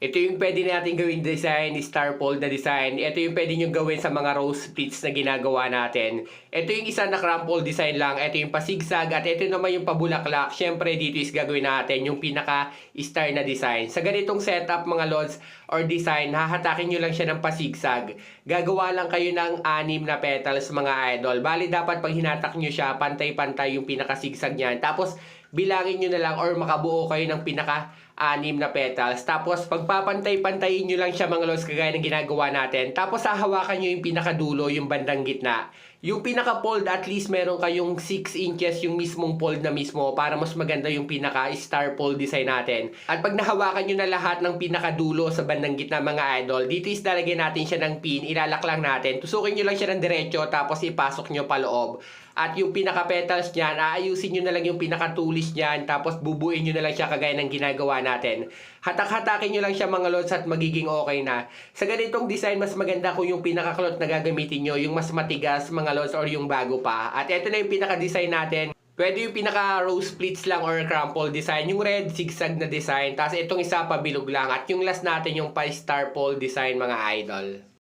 Ito yung pwede natin gawin design, star fold na design. Ito yung pwede nyo gawin sa mga rose splits na ginagawa natin. Ito yung isa na crumple design lang. Ito yung pasigsag at ito naman yung pabulaklak. Syempre dito is gagawin natin yung pinaka-star na design. Sa ganitong setup mga lods or design, hahatakin nyo lang siya ng pasigsag. Gagawa lang kayo ng 6 na petals mga idol. Bali dapat pag hinatak nyo siya, pantay-pantay yung pinakasigsag niyan. Tapos bilangin nyo na lang or makabuo kayo ng pinaka-6 na petals. Tapos pagpapantay-pantayin nyo lang siya mga lods kagaya ng ginagawa natin. Tapos hahawakan nyo yung pinakadulo, yung bandang gitna. Yung pinaka-fold at least meron kayong 6 inches yung mismong fold na mismo para mas maganda yung pinaka-star fold design natin. At pag nahawakan nyo na lahat ng pinakadulo sa bandang gitna mga idol, dito is lalagyan natin siya ng pin, ilalak lang natin. Tusukin nyo lang siya ng diretso tapos ipasok nyo pa loob. At yung pinaka-petals niyan, aayusin nyo na lang yung pinaka-tulis niyan, tapos bubuin nyo na lang siya kagaya ng ginagawa natin. Hatak-hatakin nyo lang siya mga lods at magiging okay na. Sa ganitong design, mas maganda kung yung pinaka-cloth na gagamitin nyo, yung mas matigas mga lods or yung bago pa. At ito na yung pinaka-design natin. Pwede yung pinaka-rose splits lang or crumple design. Yung red zigzag na design. Tapos itong isa pa bilog lang. At yung last natin yung pa-star pole design mga idol.